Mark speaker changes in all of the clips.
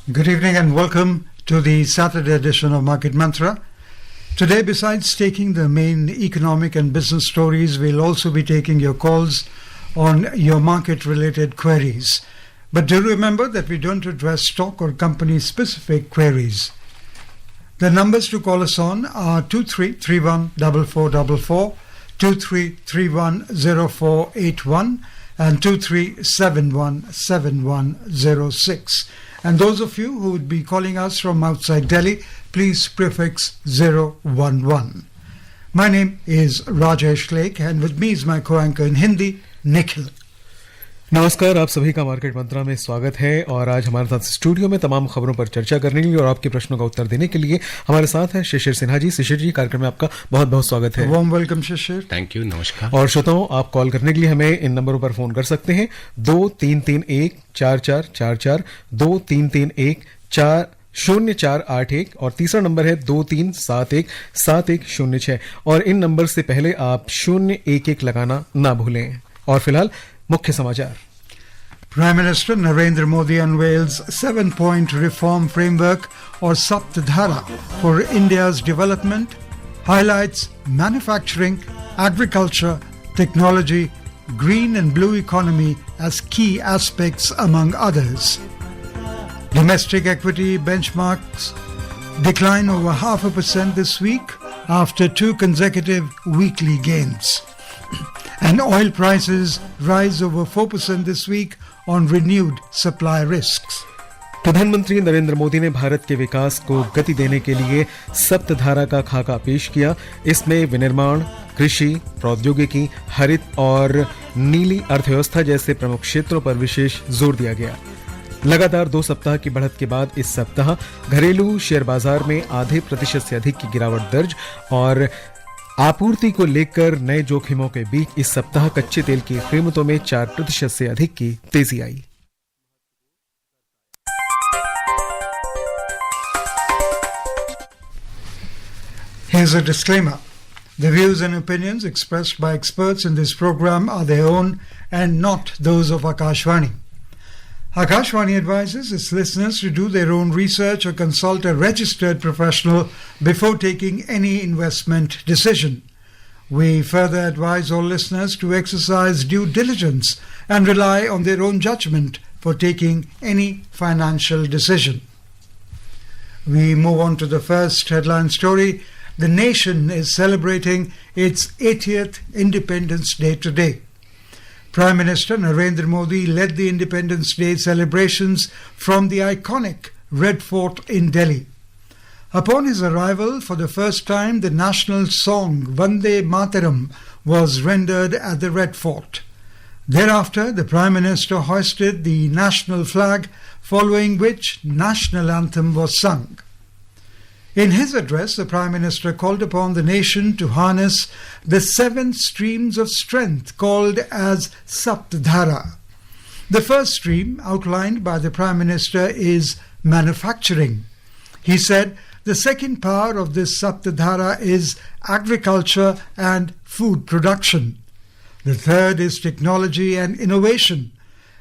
Speaker 1: Good evening and welcome to the Saturday edition of Market Mantra. Today, besides taking the main economic and business stories, we'll also be taking your calls on your market-related queries. But do remember that we don't address stock or company-specific queries. The numbers to call us on are 23314444, 23310481 and 23717106. And those of you who would be calling us from outside Delhi, please prefix 011. My name is Rajesh Lake and with me is my co-anchor in Hindi, Nikhil.
Speaker 2: नमस्कार, आप सभी का market मंत्रा में स्वागत है और आज हमारे साथ स्टूडियो में तमाम खबरों पर चर्चा करने के लिए और आपके प्रश्नों का उत्तर देने के लिए हमारे साथ है शिशिर सिन्हा जी। शिशिर जी, कार्यक्रम में आपका बहुत बहुत स्वागत है।
Speaker 1: Warm welcome Shishir.
Speaker 3: Thank you, नमस्कार।
Speaker 2: और श्रोताओं, आप कॉल करने के लिए हमें इन नंबरों पर फोन कर सकते हैं 2331-4444, 2331-0481 और तीसरा नंबर है 2371-7106 और इन नंबर से पहले आप 011 लगाना ना भूलें। और फिलहाल मुख्य समाचार।
Speaker 1: Prime Minister Narendra Modi unveils 7-point reform framework or Saptadhara for India's development, highlights manufacturing, agriculture, technology, green and blue economy as key aspects among others. Domestic equity benchmarks decline over 0.5% this week after 2 consecutive weekly gains. And oil prices rise over 4% this week on renewed supply risks.
Speaker 2: प्रधानमंत्री नरेंद्र मोदी ने भारत के विकास को गति देने के लिए सप्तधारा का खाका पेश किया। इसमें विनिर्माण, कृषि, प्रौद्योगिकी, हरित और नीली अर्थव्यवस्था जैसे प्रमुख क्षेत्रों पर विशेष जोर दिया गया। लगातार 2 सप्ताह की बढ़त के बाद इस सप्ताह घरेलू शेयर बाजार में आधे प्रतिशत से अधिक की गिरावट दर्ज और आपूर्ति को लेकर नए जोखिमों के बीच इस सप्ताह कच्चे तेल की कीमतों में 4% से अधिक की तेजी आई।
Speaker 1: Here's a disclaimer. The views and opinions expressed by experts in this program are their own and not those of Akashvani. Akashvani advises its listeners to do their own research or consult a registered professional before taking any investment decision. We further advise all listeners to exercise due diligence and rely on their own judgment for taking any financial decision. We move on to the first headline story. The nation is celebrating its 80th Independence Day today. Prime Minister Narendra Modi led the Independence Day celebrations from the iconic Red Fort in Delhi. Upon his arrival, for the first time, the national song Vande Mataram was rendered at the Red Fort. Thereafter, the Prime Minister hoisted the national flag, following which national anthem was sung. In his address, the Prime Minister called upon the nation to harness the 7 streams of strength called as Saptadhara. The first stream outlined by the Prime Minister is manufacturing. He said the second power of this Saptadhara is agriculture and food production. The third is technology and innovation.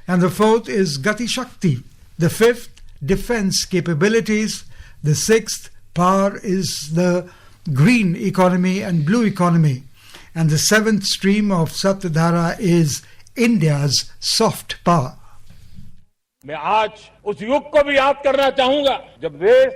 Speaker 1: And the fourth is Gati Shakti. The fifth, defense capabilities. The sixth, power is the green economy and blue economy. And the 7th stream of Saptadhara is India's soft power.
Speaker 4: मैं आज उस युग को भी याद करना चाहूंगा जब देश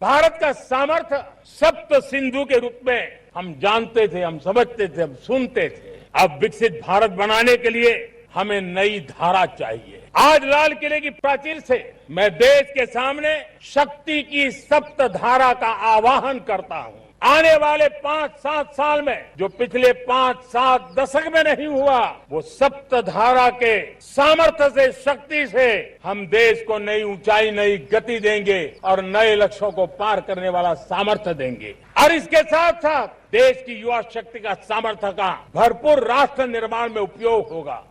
Speaker 4: भारत का सामर्थ्य सप्त सिंधु के रूप में हम जानते थे, हम समझते थे, हम सुनते थे। अब विकसित भारत बनाने के लिए हमें नई धारा चाहिए। आज लाल किले की प्राचीर से मैं देश के सामने शक्ति की सप्त धारा का आह्वान करता हूं। आने वाले 5-7 साल में जो पिछले 5-7 दशक में नहीं हुआ, वो सप्त धारा के सामर्थ्य से, शक्ति से हम देश को नई ऊंचाई, नई गति देंगे और नए लक्ष्यों को पार करने वाला सामर्थ्य देंगे। और इसके साथ साथ देश की युवा शक्ति का सामर्थ्य का भरपूर राष्ट्र निर्माण में उपयोग होगा।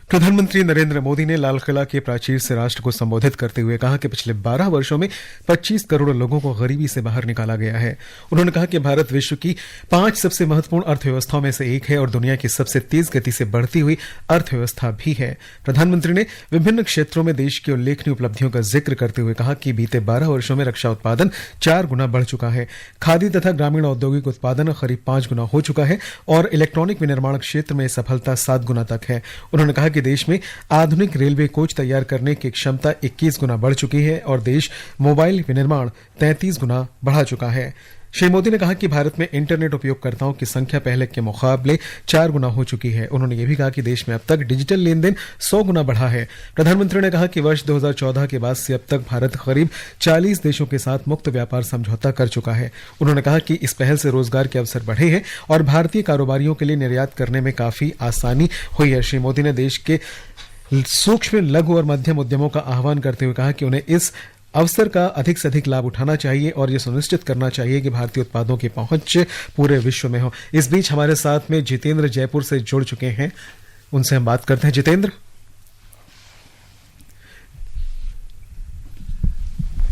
Speaker 2: प्रधानमंत्री नरेंद्र मोदी ने लाल किला के प्राचीर से राष्ट्र को संबोधित करते हुए कहा कि पिछले 12 वर्षों में 25 करोड़ लोगों को गरीबी से बाहर निकाला गया है। उन्होंने कहा कि भारत विश्व की 5 सबसे महत्वपूर्ण अर्थव्यवस्थाओं में से एक है और दुनिया की सबसे तेज गति से बढ़ती हुई अर्थव्यवस्था भी है। प्रधानमंत्री ने विभिन्न क्षेत्रों में देश की उल्लेखनीय उपलब्धियों का जिक्र करते हुए कहा कि बीते 12 वर्षों में रक्षा उत्पादन 4 गुना बढ़ चुका है, खादी तथा ग्रामीण औद्योगिक उत्पादन करीब 5 गुना हो चुका है और इलेक्ट्रॉनिक विनिर्माण क्षेत्र में सफलता 7 गुना तक है। उन्होंने कहा कि देश में आधुनिक रेलवे कोच तैयार करने की क्षमता 21 गुना बढ़ चुकी है और देश मोबाइल विनिर्माण 33 गुना बढ़ा चुका है। श्री मोदी ने कहा कि भारत में इंटरनेट उपयोगकर्ताओं की संख्या पहले के मुकाबले 4 गुना हो चुकी है। उन्होंने यह भी कहा कि देश में अब तक डिजिटल लेन देन 100 गुना बढ़ा है। प्रधानमंत्री ने कहा कि वर्ष 2014 के बाद से अब तक भारत करीब 40 देशों के साथ मुक्त व्यापार समझौता कर चुका है। उन्होंने कहा कि इस पहल से रोजगार के अवसर बढ़े हैं और भारतीय कारोबारियों के लिए निर्यात करने में काफी आसानी हुई है। श्री मोदी ने देश के सूक्ष्म, लघु और मध्यम उद्यमों का आह्वान करते हुए कहा कि उन्हें इस अवसर का अधिक से अधिक लाभ उठाना चाहिए और यह सुनिश्चित करना चाहिए कि भारतीय उत्पादों की पहुंच पूरे विश्व में हो। इस बीच हमारे साथ में जितेंद्र जयपुर से जुड़ चुके हैं, उनसे हम बात करते हैं।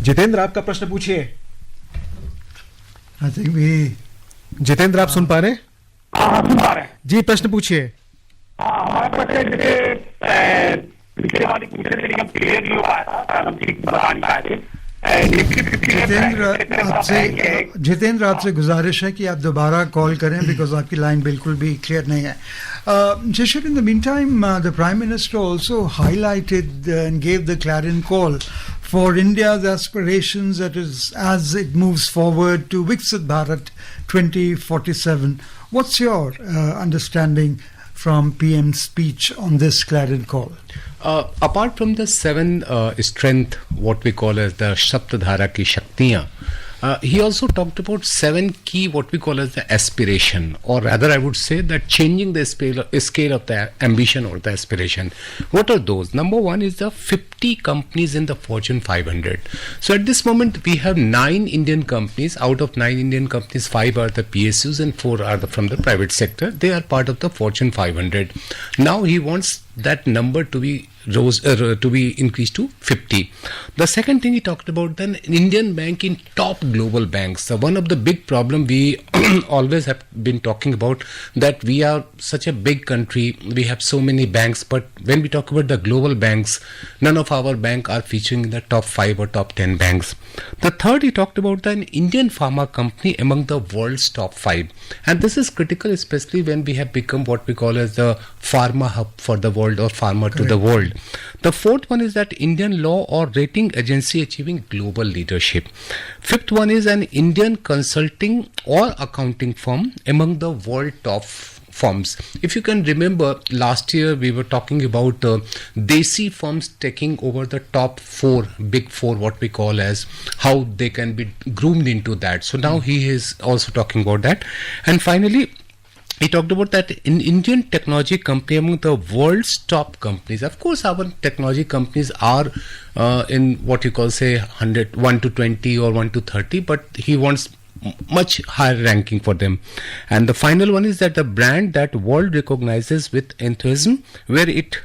Speaker 2: जितेंद्र, आपका प्रश्न पूछिए।
Speaker 1: आई थिंक
Speaker 2: जितेंद्र, आप सुन पा रहे हैं?
Speaker 3: सुन पा रहे हैं
Speaker 2: जी, प्रश्न पूछिए।
Speaker 3: हमारे पास जैसे पिछले वाली पूछने से लेकिन क्लियर नहीं हो पाया था, हम ठीक बता नहीं पाए थे।
Speaker 1: जितेंद्र, आपसे गुजारिश है कि आप दोबारा कॉल करें बिकॉज आपकी लाइन बिल्कुल भी क्लियर नहीं है। Jeshwar, in the meantime, the Prime Minister also highlighted and gave the clarion call for India's aspirations as it moves forward to Viksit Bharat 2047. What's your understanding from PM's speech on this clarion call?
Speaker 5: Apart from the 7 strength, what we call as the Saptadhara ki Shaktiyan, he also talked about 7 key, what we call as the aspiration, or rather I would say that changing the scale of the ambition or the aspiration. What are those? Number 1 is the 50 companies in the Fortune 500. So at this moment we have 9 Indian companies. Out of 9 Indian companies, 5 are the PSUs and 4 are from the private sector. They are part of the Fortune 500. Now he wants that number to be increased to 50. The second thing he talked about, then Indian bank in top global banks. So one of the big problem we always have been talking about, that we are such a big country, we have so many banks, but when we talk about the global banks, none of our bank are featuring in the top 5 or top 10 banks. The third, he talked about an Indian pharma company among the world's top 5, and this is critical, especially when we have become what we call as the pharma hub for the world, or pharma to the world. The fourth one is that Indian law or rating agency achieving global leadership. Fifth one is an Indian consulting or accounting firm among the world top firms. If you can remember, last year we were talking about Desi firms taking over the top 4, big 4, what we call as, how they can be groomed into that. So now he is also talking about that. And finally, he talked about that in Indian technology company among the world's top companies. Of course, our technology companies are in what you call say 1 to 20 or 1 to 30, but he wants much higher ranking for them. And the final one is that the brand that world recognizes with enthusiasm, where it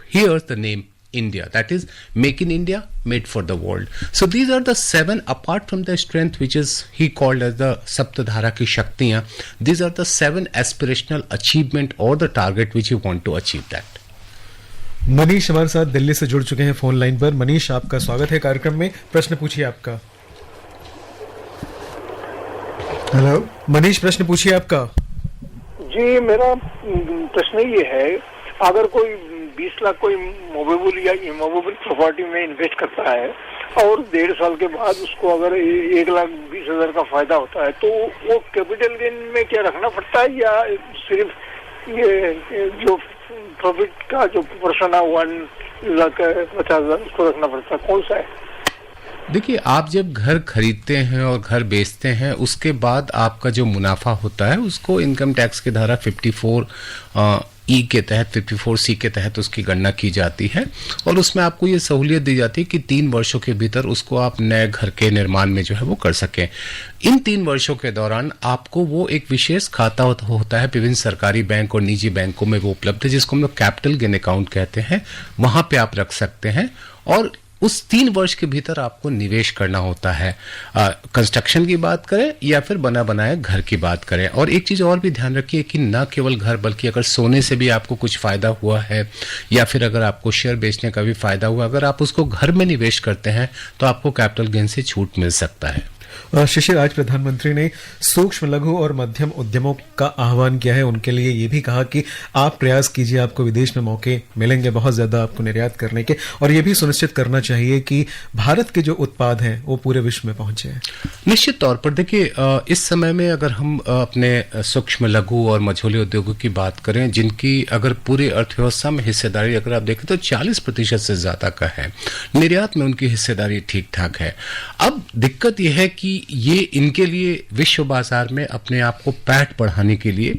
Speaker 5: hears the name India, that is make in India, made for the world. So these are the 7, apart from the strength which is he called as the Saptadhara ki Shaktiyan, these are the 7 aspirational achievement or the target which you want to achieve that.
Speaker 2: Manish हमारे साथ दिल्ली से जुड़ चुके हैं phone line पर। मनीष, आपका स्वागत है कार्यक्रम में, प्रश्न पूछिए आपका।
Speaker 1: हेलो
Speaker 2: मनीष, प्रश्न पूछिए आपका।
Speaker 3: जी, मेरा प्रश्न ये है, अगर कोई 20 लाख कोई मूवेबल या इमूवेबल प्रॉपर्टी में इन्वेस्ट करता है और 1.5 साल के बाद उसको अगर 1,20,000 का फायदा होता है, तो वो कैपिटल गेन में क्या रखना पड़ता है, या सिर्फ ये जो प्रॉफिट का जो पर्सन है 1,50,000 उसको रखना पड़ता है, कौन सा है?
Speaker 5: देखिए, आप जब घर खरीदते हैं और घर बेचते हैं, उसके बाद आपका जो मुनाफा होता है उसको इनकम टैक्स की धारा 54 54E के तहत 54C के तहत उसकी गणना की जाती है और उसमें आपको ये सहूलियत दी जाती है कि 3 वर्षों के भीतर उसको आप नए घर के निर्माण में जो है वो कर सकें। इन 3 वर्षों के दौरान आपको वो एक विशेष खाता होता है, विभिन्न सरकारी बैंक और निजी बैंकों में वो उपलब्ध है, जिसको हम लोग कैपिटल गेन अकाउंट कहते हैं, वहां पे आप रख सकते हैं और उस 3 वर्ष के भीतर आपको निवेश करना होता है। कंस्ट्रक्शन की बात करें या फिर बना बनाए घर की बात करें। और एक चीज और भी ध्यान रखिए कि न केवल घर बल्कि अगर सोने से भी आपको कुछ फायदा हुआ है या फिर अगर आपको शेयर बेचने का भी फायदा हुआ, अगर आप उसको घर में निवेश करते हैं तो आपको कैपिटल गेन से छूट मिल सकता है।
Speaker 2: शिशिर, आज प्रधानमंत्री ने सूक्ष्म लघु और मध्यम उद्यमों का आह्वान किया है। उनके लिए ये भी कहा कि आप प्रयास कीजिए, आपको विदेश में मौके मिलेंगे बहुत ज्यादा आपको निर्यात करने के, और ये भी सुनिश्चित करना चाहिए कि भारत के जो उत्पाद हैं वो पूरे विश्व में पहुंचे।
Speaker 5: निश्चित तौर पर देखिए, इस समय में अगर हम अपने सूक्ष्म लघु और मझोले उद्योगों की बात करें, जिनकी अगर पूरी अर्थव्यवस्था में हिस्सेदारी अगर आप देखें तो 40% से ज्यादा का है, निर्यात में उनकी हिस्सेदारी ठीक ठाक है। अब दिक्कत यह है कि ये इनके लिए विश्व बाजार में अपने आप को पैठ बढ़ाने के लिए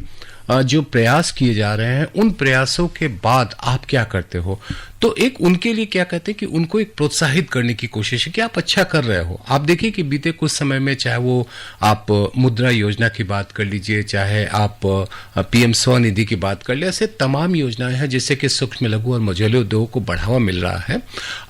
Speaker 5: जो प्रयास किए जा रहे हैं, उन प्रयासों के बाद आप क्या करते हो, तो एक उनके लिए क्या कहते हैं कि उनको एक प्रोत्साहित करने की कोशिश है कि आप अच्छा कर रहे हो। आप देखिए कि बीते कुछ समय में चाहे वो आप मुद्रा योजना की बात कर लीजिए, चाहे आप पीएम स्वनिधि की बात कर ले, ऐसे तमाम योजनाएं हैं जिससे कि सूक्ष्म लघु और मझोले उद्योगों को बढ़ावा मिल रहा है।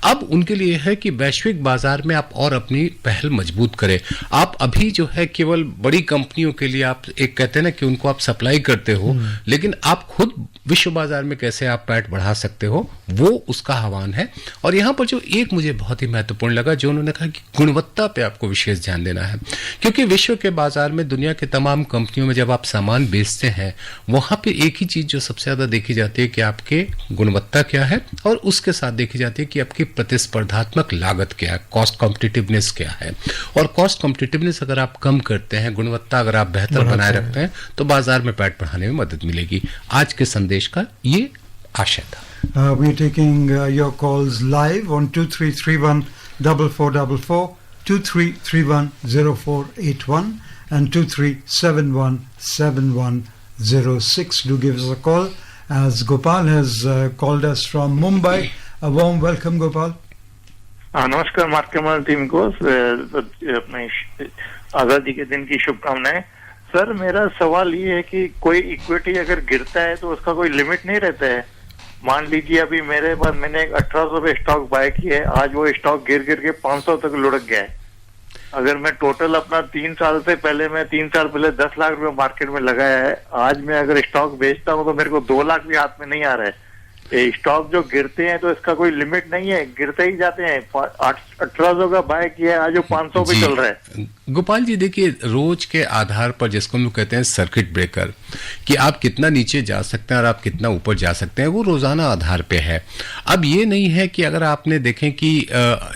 Speaker 5: अब उनके लिए है कि वैश्विक बाजार में आप और अपनी पहल मजबूत करें। आप अभी जो है केवल बड़ी कंपनियों के लिए आप एक कहते हैं ना कि उनको आप सप्लाई करते हो, लेकिन आप खुद विश्व बाजार में कैसे आप पैठ बढ़ा सकते हो, वो उसका आह्वान है। और यहां पर जो एक मुझे बहुत ही महत्वपूर्ण लगा, जो उन्होंने कहा कि गुणवत्ता पे आपको विशेष ध्यान देना है, क्योंकि विश्व के बाजार में दुनिया के तमाम कंपनियों में जब आप सामान बेचते हैं, वहां पे एक ही चीज जो सबसे ज्यादा देखी जाती है कि आपके गुणवत्ता क्या है, और उसके साथ देखी जाती है कि आपकी प्रतिस्पर्धात्मक लागत क्या है, कॉस्ट कॉम्पिटिटिवनेस क्या है। और कॉस्ट कॉम्पिटिटिवनेस अगर आप कम करते हैं, गुणवत्ता अगर आप बेहतर बनाए रखते हैं, तो बाजार में पैठ बढ़ाने में मदद मिलेगी। आज के संदेश का ये आशय था।
Speaker 1: We are taking your calls live on 2331-4444, 2331-0481 and 2371-7106. Do give us a call, as Gopal has called us from Mumbai. A warm welcome, Gopal.
Speaker 6: नमस्कार मार्केट टीम को, अपने आजादी के दिन की शुभकामनाएं। सर, मेरा सवाल ये है कि कोई इक्विटी अगर गिरता है तो उसका कोई लिमिट नहीं रहता है? मान लीजिए अभी मेरे पास मैंने 1800 पे स्टॉक बाय किया है, आज वो स्टॉक गिर के 500 तक लुढ़क गया है। अगर मैं टोटल अपना 3 साल पहले 10 लाख रुपए मार्केट में लगाया है, आज मैं अगर स्टॉक बेचता हूँ तो मेरे को 2 लाख भी हाथ में नहीं आ रहा है। स्टॉक जो गिरते हैं तो इसका कोई लिमिट नहीं है, गिरते ही जाते हैं। 1800 का बाय किया है, आज वो 500 पे चल रहा है।
Speaker 5: गोपाल जी, देखिए, रोज के आधार पर जिसको हम लोग कहते हैं सर्किट ब्रेकर, कि आप कितना नीचे जा सकते हैं और आप कितना ऊपर जा सकते हैं, वो रोजाना आधार पे है। अब ये नहीं है कि अगर आपने देखें कि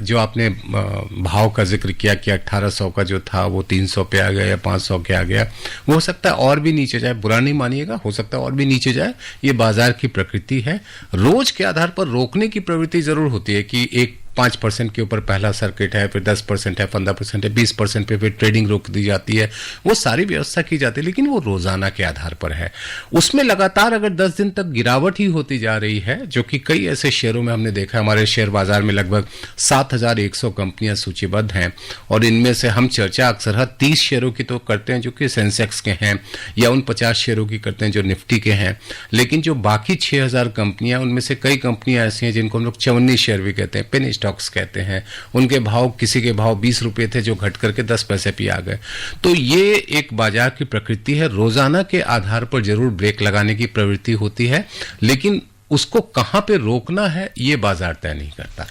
Speaker 5: जो आपने भाव का जिक्र किया कि 1800 का जो था वो 300 पे आ गया या 500 के आ गया, वो हो सकता है और भी नीचे जाए, बुरा नहीं मानिएगा, हो सकता है और भी नीचे जाए। ये बाजार की प्रकृति है। रोज के आधार पर रोकने की प्रवृत्ति जरूर होती है कि एक 5% के ऊपर पहला सर्किट है, फिर 10% है, 15% है, 20% पे फिर ट्रेडिंग रोक दी जाती है, वो सारी व्यवस्था की जाती है, लेकिन वो रोजाना के आधार पर है। उसमें लगातार अगर 10 दिन तक गिरावट ही होती जा रही है, जो कि कई ऐसे शेयरों में हमने देखा, हमारे शेयर बाजार में लगभग 7100 कंपनियां सूचीबद्ध हैं, और इनमें से हम चर्चा अक्सर 30 शेयरों की तो करते हैं जो कि सेंसेक्स के हैं, या उन 50 शेयरों की करते हैं जो निफ्टी के हैं, लेकिन जो बाकी 6000 कंपनियां, उनमें से कई कंपनियां ऐसी हैं जिनको हम लोग चवन्नी शेयर भी कहते हैं, पेनी स्टॉक्स कहते हैं। उनके भाव, किसी के भाव 20 रुपए थे जो घट करके 10 पैसे पे आ गए। तो ये एक बाजार की प्रकृति है। रोजाना के आधार पर जरूर ब्रेक लगाने की प्रवृत्ति होती है, लेकिन उसको कहां पे रोकना है ये बाजार तय नहीं करता।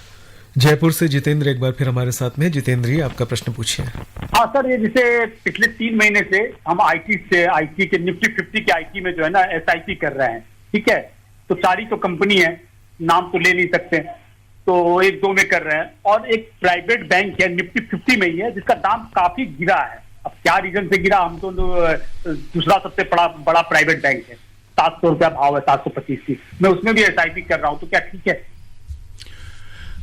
Speaker 2: जयपुर से जितेंद्र एक बार फिर हमारे साथ में। जितेंद्र जी, आपका प्रश्न पूछिए।
Speaker 7: हाँ सर, ये जैसे पिछले 3 महीने से हम आईटी के निफ्टी 50 के आईटी में जो है ना SIP कर रहे हैं, ठीक है। तो सारी तो कंपनी है, नाम तो ले नहीं सकते, तो 1-2 में कर रहे हैं। और एक प्राइवेट बैंक है निफ्टी 50 में ही है, जिसका दाम काफी गिरा है। अब क्या रीजन से गिरा, हम तो दूसरा सबसे बड़ा प्राइवेट बैंक है, 700 रुपया भाव है, 725 की। मैं उसमें भी SIP कर रहा हूं, तो क्या ठीक है?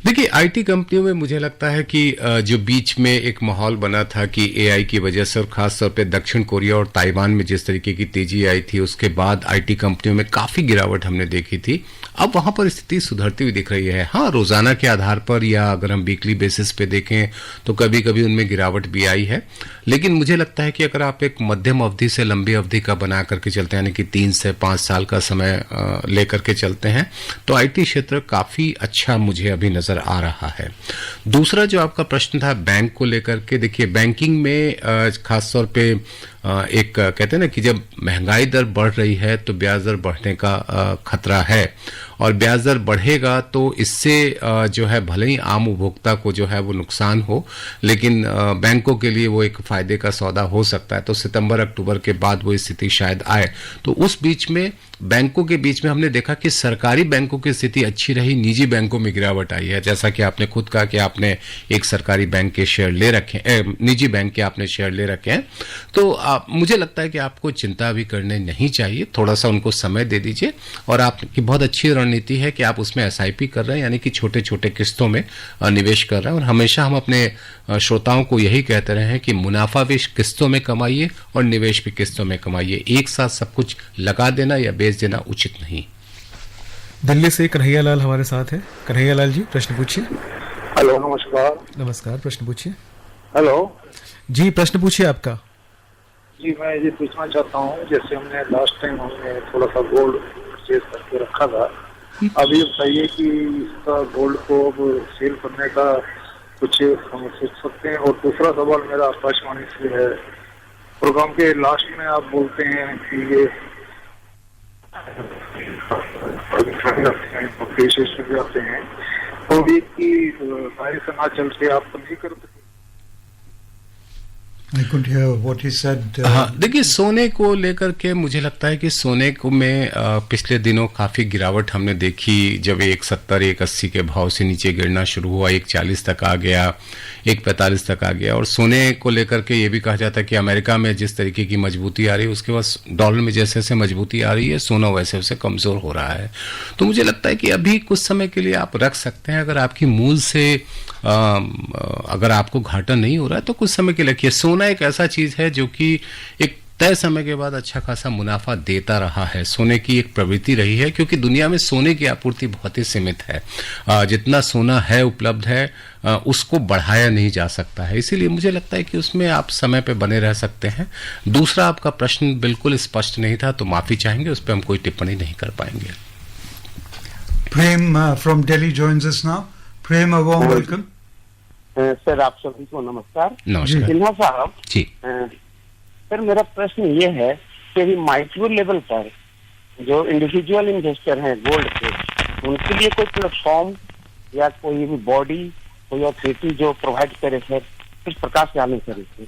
Speaker 5: देखिए, आईटी कंपनियों में मुझे लगता है कि जो बीच में एक माहौल बना था कि एआई की वजह से और खास तौर पे दक्षिण कोरिया और ताइवान में जिस तरीके की तेजी आई थी, उसके बाद आईटी कंपनियों में काफी गिरावट हमने देखी थी। अब वहां पर स्थिति सुधरती हुई दिख रही है। हाँ, रोजाना के आधार पर या अगर हम वीकली बेसिस पे देखें तो कभी कभी उनमें गिरावट भी आई है, लेकिन मुझे लगता है कि अगर आप एक मध्यम अवधि से लंबी अवधि का बना करके चलते हैं, यानी कि 3 से 5 साल का समय लेकर के चलते हैं, तो आईटी क्षेत्र काफी अच्छा मुझे अभी नजर आ रहा है। दूसरा जो आपका प्रश्न था बैंक को लेकर के, देखिए बैंकिंग में खासतौर पे एक कहते हैं ना कि जब महंगाई दर बढ़ रही है तो ब्याज दर बढ़ने का खतरा है, और ब्याज दर बढ़ेगा तो इससे जो है भले ही आम उपभोक्ता को जो है वो नुकसान हो, लेकिन बैंकों के लिए वो एक फायदे का सौदा हो सकता है। तो सितंबर अक्टूबर के बाद वो स्थिति शायद आए, तो उस बीच में बैंकों के बीच में हमने देखा कि सरकारी बैंकों की स्थिति अच्छी रही, निजी बैंकों में गिरावट आई है। जैसा कि आपने खुद कहा कि आपने एक सरकारी बैंक के शेयर ले रखे हैं, निजी बैंक के आपने शेयर ले रखे हैं, तो मुझे लगता है कि आपको चिंता भी करने नहीं चाहिए, थोड़ा सा उनको समय दे दीजिए। और आपकी बहुत अच्छी रणनीति है कि आप उसमें एसआईपी कर रहे हैं, यानी कि छोटे छोटे किस्तों में निवेश कर रहे हैं। और हमेशा हम अपने श्रोताओं को यही कहते रहे हैं कि मुनाफा भी किस्तों में कमाइए और निवेश भी किस्तों में कमाइए, एक साथ सब कुछ लगा देना या बेच देना उचित नहीं।
Speaker 2: दिल्ली से कन्हैया लाल हमारे साथ है। कन्हैया लाल जी, प्रश्न पूछिए।
Speaker 8: हेलो, नमस्कार।
Speaker 2: नमस्कार, प्रश्न पूछिए।
Speaker 8: हेलो
Speaker 2: जी, प्रश्न पूछिए आपका।
Speaker 8: जी, मैं ये पूछना चाहता हूँ, जैसे हमने लास्ट टाइम हमने थोड़ा सा गोल्ड परचेज करके रखा था, अब ये बताइए कि इसका गोल्ड को अब सेल करने का कुछ हम सोच सकते हैं। और दूसरा सवाल मेरा आकाशवाणी से है, प्रोग्राम के लास्ट में आप बोलते हैं कि ये जाते हैं तो भी की कार्य से ना चल के आप नहीं करते।
Speaker 1: I couldn't hear what he said.
Speaker 5: हाँ, देखिए सोने को लेकर के मुझे लगता है कि सोने को में पिछले दिनों काफी गिरावट हमने देखी, जब 170 180 के भाव से नीचे गिरना शुरू हुआ, 140 तक आ गया, 145 तक आ गया। और सोने को लेकर के ये भी कहा जाता है कि अमेरिका में जिस तरीके की मजबूती आ रही है, उसके बाद डॉलर में जैसे जैसे मजबूती आ रही है, सोना वैसे वैसे कमजोर हो रहा है। तो मुझे लगता है कि अभी कुछ समय के लिए आप रख सकते हैं, अगर आपकी मूल से अगर आपको घाटा नहीं हो रहा है तो कुछ समय के लिए रखिए। सोना एक ऐसा चीज है जो कि एक तय समय के बाद अच्छा खासा मुनाफा देता रहा है। सोने की एक प्रवृत्ति रही है, क्योंकि दुनिया में सोने की आपूर्ति बहुत ही सीमित है। जितना सोना है उपलब्ध है उसको बढ़ाया नहीं जा सकता है, इसीलिए मुझे लगता है कि उसमें आप समय पे बने रह सकते हैं। दूसरा, आपका प्रश्न बिल्कुल स्पष्ट नहीं था, तो माफी चाहेंगे, उस पर हम कोई टिप्पणी नहीं कर पाएंगे।
Speaker 1: Prem from Delhi joins us now. Prem, a warm welcome.
Speaker 9: Sir, आप सभी को नमस्कार।
Speaker 5: नमस्कार
Speaker 9: सिन्हा साहब
Speaker 5: जी।
Speaker 9: सर, मेरा प्रश्न ये है कि अभी माइक्रो लेवल पर जो इंडिविजुअल इन्वेस्टर हैं गोल्ड के, उनके लिए कोई प्लेटफॉर्म या कोई भी बॉडी, कोई अथॉरिटी जो प्रोवाइड करे सर, किस प्रकार से आने सर इसमें?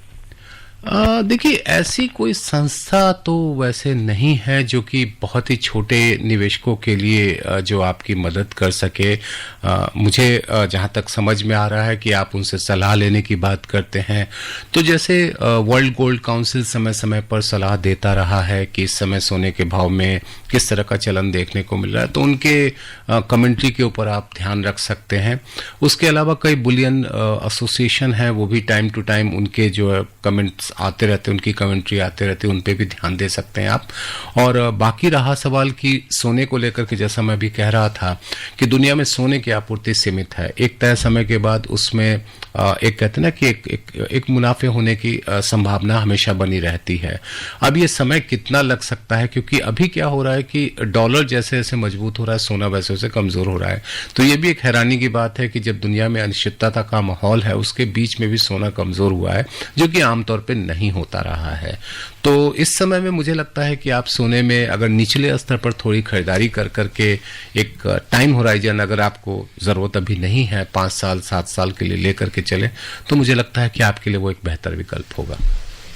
Speaker 5: देखिए, ऐसी कोई संस्था तो वैसे नहीं है जो कि बहुत ही छोटे निवेशकों के लिए जो आपकी मदद कर सके। मुझे जहां तक समझ में आ रहा है कि आप उनसे सलाह लेने की बात करते हैं, तो जैसे वर्ल्ड गोल्ड काउंसिल समय समय पर सलाह देता रहा है कि इस समय सोने के भाव में किस तरह का चलन देखने को मिल रहा है, तो उनके कमेंट्री के ऊपर आप ध्यान रख सकते हैं। उसके अलावा कई बुलियन एसोसिएशन है, वो भी टाइम टू टाइम उनके जो कमेंट्स आते रहते, उनकी कमेंट्री आते रहते, उन पे भी ध्यान दे सकते हैं आप। और बाकी रहा सवाल कि सोने को लेकर के, जैसा मैं भी कह रहा था कि दुनिया में सोने की आपूर्ति सीमित है, एक तय समय के बाद उसमें एक कहते ना कि एक मुनाफे होने की संभावना हमेशा बनी रहती है। अब ये समय कितना लग सकता है, क्योंकि अभी क्या हो रहा है कि डॉलर जैसे जैसे मजबूत हो रहा है, सोना वैसे वैसे कमजोर हो रहा है। तो ये भी एक हैरानी की बात है कि जब दुनिया में अनिश्चितता का माहौल है, उसके बीच में भी सोना कमजोर हुआ है, जो कि आमतौर पर नहीं होता रहा है। तो इस समय में मुझे लगता है कि आप सोने में अगर निचले स्तर पर थोड़ी खरीदारी कर करके एक टाइम होराइजन, अगर आपको जरूरत अभी नहीं है 5 साल 7 साल के लिए लेकर के चले, तो मुझे लगता है कि आपके लिए वो एक बेहतर विकल्प होगा।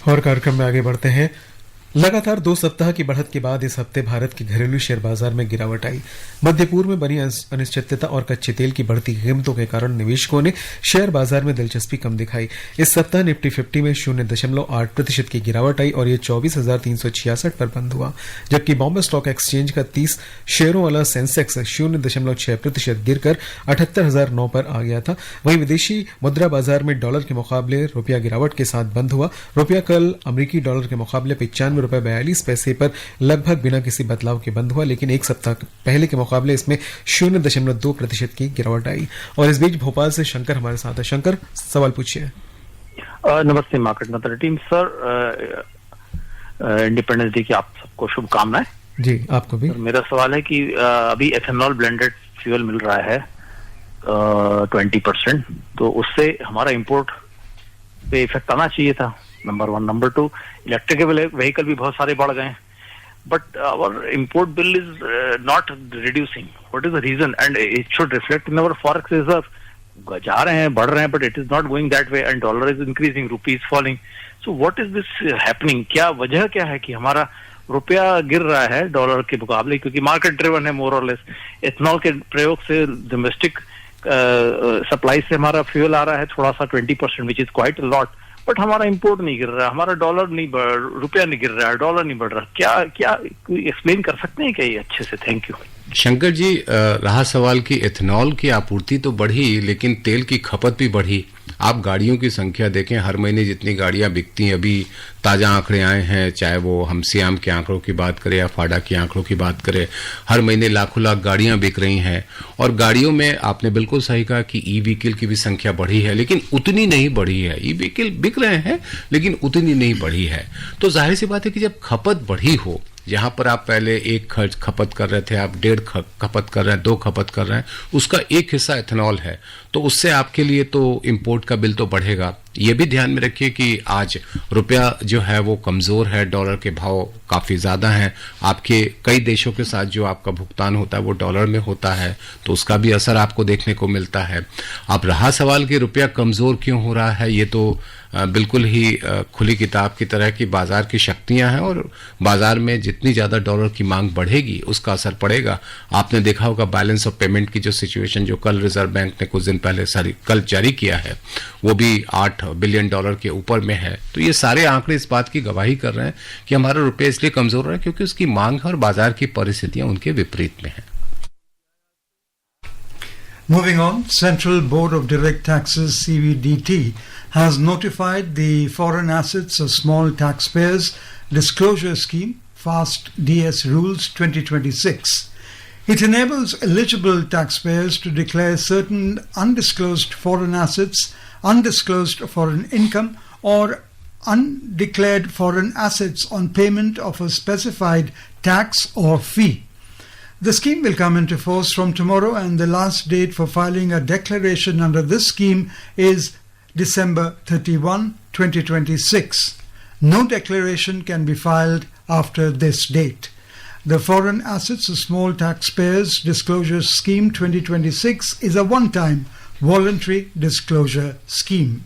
Speaker 2: और कार्यक्रम में आगे बढ़ते हैं। लगातार 2 सप्ताह की बढ़त के बाद इस हफ्ते भारत के घरेलू शेयर बाजार में गिरावट आई। मध्य पूर्व में बनी अनिश्चितता और कच्चे तेल की बढ़ती कीमतों के कारण निवेशकों ने शेयर बाजार में दिलचस्पी कम दिखाई। इस सप्ताह निफ्टी 50 में 0.8% की गिरावट आई और ये 24,366 पर बंद हुआ, जबकि बॉम्बे स्टॉक एक्सचेंज का 30 शेयरों वाला सेंसेक्स 0.6% गिरकर 78,009 पर आ गया था। वहीं विदेशी मुद्रा बाजार में डॉलर के मुकाबले रुपया गिरावट के साथ बंद हुआ। रुपया कल अमेरिकी डॉलर के मुकाबले 95.42 पैसे पर लगभग बिना किसी बदलाव के बंद हुआ, लेकिन एक सप्ताह पहले के मुकाबले इसमें 0.2% की गिरावट आई। और इस बीच भोपाल से शंकर हमारे साथ है। शंकर, सवाल पूछिए।
Speaker 10: नमस्ते मार्केट मंत्र टीम। सर, इंडिपेंडेंस डे की आप सबको शुभकामनाएं।
Speaker 2: जी, आपको भी।
Speaker 10: मेरा सवाल है कि अभी एथेनॉल ब्लेंडेड फ्यूल मिल रहा है 20%, तो उससे हमारा इंपोर्ट पे इफेक्ट आना चाहिए था, नंबर 1। नंबर 2, इलेक्ट्रिक व्हीकल भी बहुत सारे बढ़ गए, but our import bill is not reducing. What is the reason? And it should reflect in our forex reserve. जा रहे हैं, बढ़ रहे हैं, but it is not going that way and dollar is increasing, rupee is falling. So what is this happening? क्या वजह क्या है कि हमारा रुपया गिर रहा है डॉलर के मुकाबले? क्योंकि मार्केट ड्रिवन है मोर और लेस। इथेनॉल के प्रयोग से डोमेस्टिक सप्लाई से हमारा फ्यूल आ रहा है थोड़ा सा 20%, which is quite lot, but हमारा इंपोर्ट नहीं गिर रहा है, हमारा डॉलर नहीं रुपया नहीं गिर रहा है, डॉलर नहीं बढ़ रहा। क्या एक्सप्लेन कर सकते हैं क्या ये अच्छे से? Thank you.
Speaker 5: शंकर जी, रहा सवाल कि एथेनॉल की आपूर्ति तो बढ़ी, लेकिन तेल की खपत भी बढ़ी। आप गाड़ियों की संख्या देखें, हर महीने जितनी गाड़ियां बिकती हैं, अभी ताजा आंकड़े आए हैं, चाहे वो हम सियाम के आंकड़ों की बात करें या फाडा के आंकड़ों की बात करें, हर महीने लाखों लाख गाड़ियां बिक रही हैं। और गाड़ियों में आपने बिल्कुल सही कहा कि ई व्हीकल की भी संख्या बढ़ी है, लेकिन उतनी नहीं बढ़ी है। ई व्हीकल बिक रहे हैं, लेकिन उतनी नहीं बढ़ी है। तो जाहिर सी बात है कि जब खपत बढ़ी हो, जहां पर आप पहले एक खर्च खपत कर रहे थे, आप 1.5 खपत कर रहे हैं, 2 खपत कर रहे हैं, उसका एक हिस्सा एथेनॉल है, तो उससे आपके लिए तो इंपोर्ट का बिल तो बढ़ेगा। ये भी ध्यान में रखिए कि आज रुपया जो है वो कमजोर है, डॉलर के भाव काफी ज्यादा हैं। आपके कई देशों के साथ जो आपका भुगतान होता है वो डॉलर में होता है, तो उसका भी असर आपको देखने को मिलता है। अब रहा सवाल कि रुपया कमजोर क्यों हो रहा है, ये तो बिल्कुल ही खुली किताब की तरह की बाजार की शक्तियां हैं, और बाजार में जितनी ज्यादा डॉलर की मांग बढ़ेगी उसका असर पड़ेगा। आपने देखा होगा बैलेंस ऑफ पेमेंट की जो सिचुएशन जो कल रिजर्व बैंक ने कुछ दिन पहले कल जारी किया है, वो भी $8 बिलियन के ऊपर में है। तो ये सारे आंकड़े इस बात की गवाही कर रहे हैं कि हमारा रुपया इसलिए कमजोर है क्योंकि उसकी मांग और बाजार की परिस्थितियां उनके विपरीत में हैं।
Speaker 1: Moving on, Central Board of Direct Taxes (CBDT) has notified the Foreign Assets of Small Taxpayers Disclosure Scheme (FAST DS) Rules 2026. It enables eligible taxpayers to declare certain undisclosed foreign assets, undisclosed foreign income, or undeclared foreign assets on payment of a specified tax or fee. The scheme will come into force from tomorrow, and the last date for filing a declaration under this scheme is December 31, 2026. No declaration can be filed after this date. The Foreign Assets of Small Taxpayers Disclosure Scheme 2026 is a one-time voluntary disclosure scheme.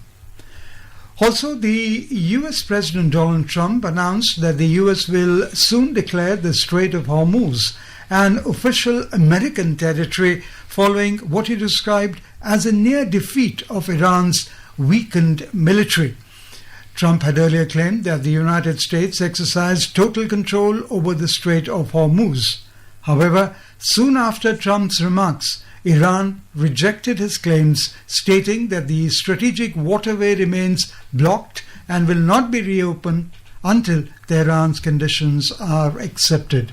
Speaker 1: Also, the US President Donald Trump announced that the US will soon declare the Strait of Hormuz an official American territory following what he described as a near defeat of Iran's weakened military. Trump had earlier claimed that the United States exercised total control over the Strait of Hormuz. However, soon after Trump's remarks, Iran rejected his claims, stating that the strategic waterway remains blocked and will not be reopened until Tehran's conditions are accepted.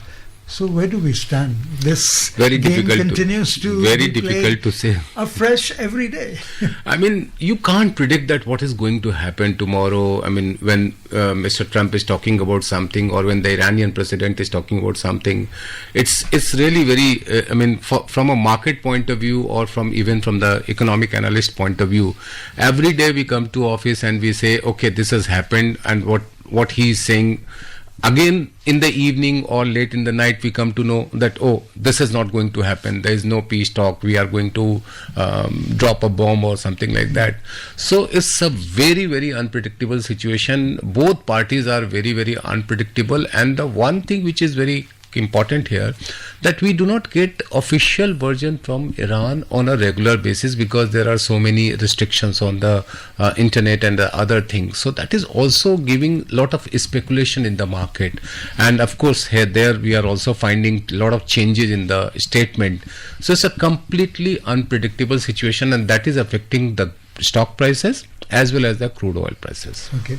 Speaker 1: So where do we stand? This game continues to
Speaker 5: very
Speaker 1: be
Speaker 5: difficult to say
Speaker 1: afresh every day.
Speaker 5: I mean, you can't predict that what is going to happen tomorrow. I mean, when Mr. Trump is talking about something, or when the Iranian president is talking about something, it's really very. I mean, from a market point of view, or even from the economic analyst point of view, every day we come to office and we say, okay, this has happened, and what he is saying again in the evening or late in the night we come to know that, oh, this is not going to happen, there is no peace talk, we are going to drop a bomb or something like that. So it's a very, very unpredictable situation. Both parties are very, very unpredictable, and the one thing which is very important here, that we do not get official version from Iran on a regular basis, because there are so many restrictions on the internet and the other things. So that is also giving lot of speculation in the market. And of course there we are also finding a lot of changes in the statement. So it's a completely unpredictable situation, and that is affecting the stock prices as well as the crude oil prices.
Speaker 1: Okay.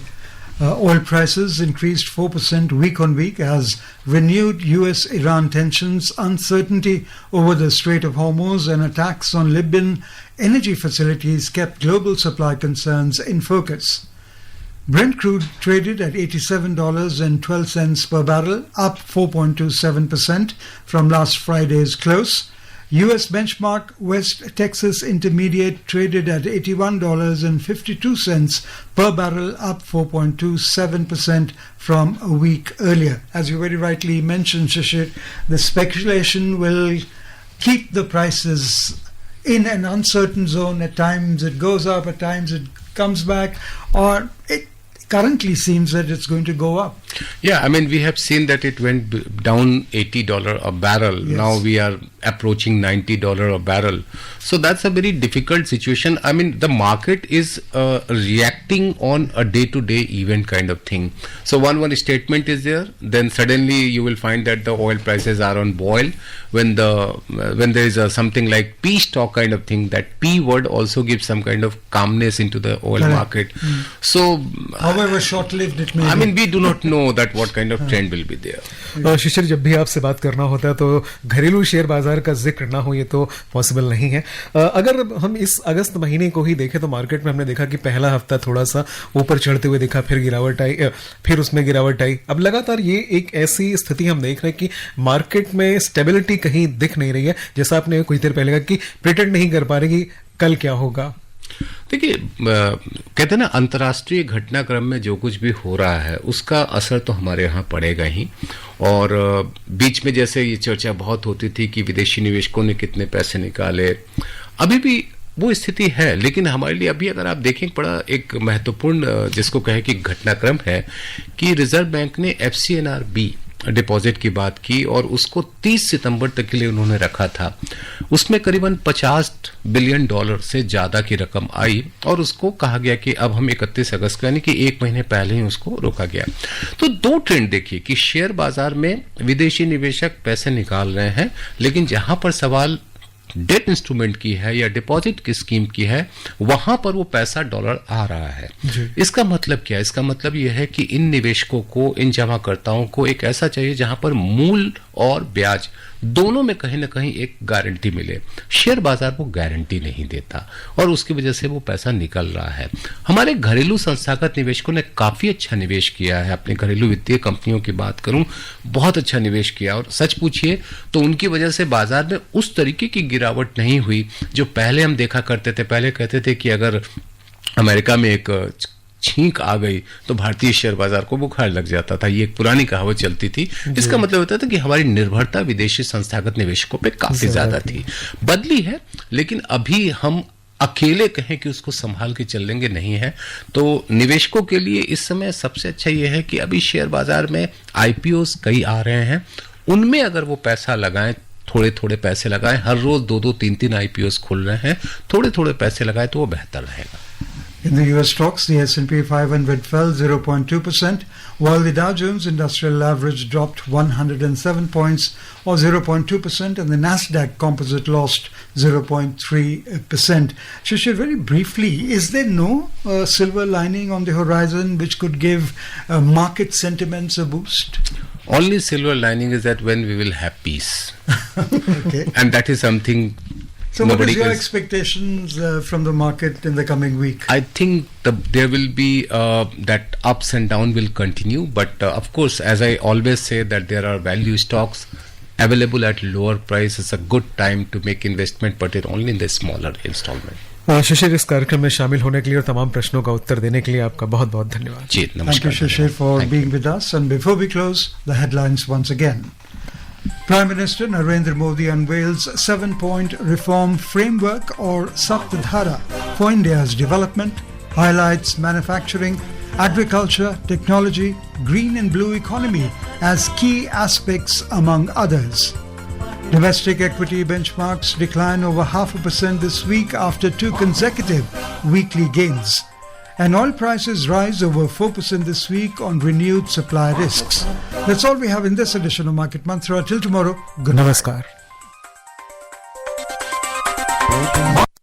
Speaker 1: Oil prices increased 4% week on week as renewed US-Iran tensions, uncertainty over the Strait of Hormuz and attacks on Libyan energy facilities kept global supply concerns in focus. Brent crude traded at $87.12 per barrel, up 4.27% from last Friday's close. U.S. benchmark West Texas Intermediate traded at $81.52 per barrel, up 4.27% from a week earlier. As you very rightly mentioned, Shishir, the speculation will keep the prices in an uncertain zone. At times it goes up, at times it comes back, or it currently seems that it's going to go up.
Speaker 5: Yeah, I mean, we have seen that it went down $80 a barrel.
Speaker 1: Yes.
Speaker 5: Now we are approaching $90 a barrel. So that's a very difficult situation. I mean, the market is reacting on a day-to-day event kind of thing. So one statement is there, then suddenly you will find that the oil prices are on boil. When there is something like peace talk kind of thing, that P word also gives some kind of calmness into the oil
Speaker 1: Correct.
Speaker 5: market. So,
Speaker 1: however short-lived it may be.
Speaker 5: I mean, we do not know that what kind of trend will be there.
Speaker 2: शिशिर, जब भी आपसे बात करना होता है तो घरेलू share बाजार का जिक्र ना हो, ये तो पॉसिबल नहीं है. अगर हम इस अगस्त महीने को ही देखें तो मार्केट में हमने देखा कि पहला हफ्ता थोड़ा सा ऊपर चढ़ते हुए दिखा, फिर गिरावट आई, फिर उसमें गिरावट आई. अब लगातार ये एक ऐसी स्थिति हम देख रहे हैं कि मार्केट में स्टेबिलिटी कहीं दिख नहीं रही है. जैसा आपने कुछ देर पहले कहा कि प्रिटेंड नहीं कर पा रहे कि कल क्या होगा.
Speaker 5: देखिए, कहते हैं ना, अंतर्राष्ट्रीय घटनाक्रम में जो कुछ भी हो रहा है उसका असर तो हमारे यहाँ पड़ेगा ही. और बीच में जैसे ये चर्चा बहुत होती थी कि विदेशी निवेशकों ने कितने पैसे निकाले, अभी भी वो स्थिति है. लेकिन हमारे लिए अभी अगर आप देखें, बड़ा एक महत्वपूर्ण जिसको कहे कि घटनाक्रम है कि रिजर्व बैंक ने FCNR-B डिपॉजिट की बात की और उसको 30 सितंबर तक के लिए उन्होंने रखा था. उसमें करीबन $50 बिलियन से ज्यादा की रकम आई और उसको कहा गया कि अब हम 31 अगस्त को, यानी कि एक महीने पहले ही उसको रोका गया. तो दो ट्रेंड देखिए कि शेयर बाजार में विदेशी निवेशक पैसे निकाल रहे हैं, लेकिन जहां पर सवाल डेट इंस्ट्रूमेंट की है या डिपॉजिट की स्कीम की है, वहां पर वो पैसा डॉलर आ रहा है. इसका मतलब क्या है? इसका मतलब यह है कि इन निवेशकों को, इन जमाकर्ताओं को एक ऐसा चाहिए जहां पर मूल और ब्याज दोनों में कहीं ना कहीं एक गारंटी मिले. शेयर बाजार वो गारंटी नहीं देता और उसकी वजह से वो पैसा निकल रहा है. हमारे घरेलू संस्थागत निवेशकों ने काफी अच्छा निवेश किया है. अपने घरेलू वित्तीय कंपनियों की बात करूं, बहुत अच्छा निवेश किया. और सच पूछिए तो उनकी वजह से बाजार में उस तरीके की गिरावट नहीं हुई जो पहले हम देखा करते थे. पहले कहते थे कि अगर अमेरिका में एक छींक आ गई तो भारतीय शेयर बाजार को बुखार लग जाता था. ये एक पुरानी कहावत चलती थी. इसका मतलब होता था कि हमारी निर्भरता विदेशी संस्थागत निवेशकों पे काफी ज्यादा थी. बदली है, लेकिन अभी हम अकेले कहें कि उसको संभाल के चलेंगे नहीं है. तो निवेशकों के लिए इस समय सबसे अच्छा यह है कि अभी शेयर बाजार में IPOs कई आ रहे हैं, उनमें अगर वो पैसा लगाएं, थोड़े थोड़े पैसे लगाएं, हर रोज 2-2, 3-3 IPOs खुल रहे हैं, थोड़े थोड़े पैसे लगाएं तो वो बेहतर रहेगा.
Speaker 1: In the US stocks, the S&P 500 fell 0.2%, while the Dow Jones Industrial Average dropped 107 points or 0.2%, and the Nasdaq Composite lost 0.3%. Shishir, very briefly, is there no silver lining on the horizon which could give market sentiments a boost?
Speaker 5: Only silver lining is that when we will have peace.
Speaker 1: Okay.
Speaker 5: And that is something.
Speaker 1: So what is your expectations from the market in the coming week?
Speaker 5: I think there will be that ups and down will continue, but of course, as I always say, that there are value stocks available at lower price. It's a good time to make investment, but it only in the smaller installment.
Speaker 2: शिशिर, इस कार्यक्रम में शामिल होने के लिए और तमाम प्रश्नों का उत्तर देने के लिए आपका बहुत बहुत धन्यवाद।
Speaker 5: जी,
Speaker 1: Thank you,
Speaker 5: नमस्कार।
Speaker 1: Shishir, for being with us. And before we close, the headlines once again. Prime Minister Narendra Modi unveils 7-point reform framework or Saptadhara for India's development, highlights manufacturing, agriculture, technology, green and blue economy as key aspects among others. Domestic equity benchmarks decline over 0.5% this week after 2 consecutive weekly gains. And oil prices rise over 4% this week on renewed supply risks. That's all we have in this edition of Market Mantra. Till tomorrow, good night.
Speaker 2: नमस्कार।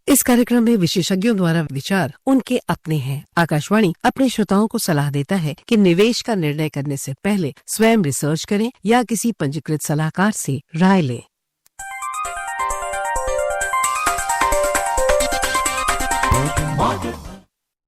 Speaker 11: इस कार्यक्रम में विशेषज्ञों द्वारा विचार उनके अपने हैं। आकाशवाणी अपने श्रोताओं को सलाह देता है कि निवेश का निर्णय करने से पहले स्वयं रिसर्च करें या किसी पंजीकृत सलाहकार से राय लें।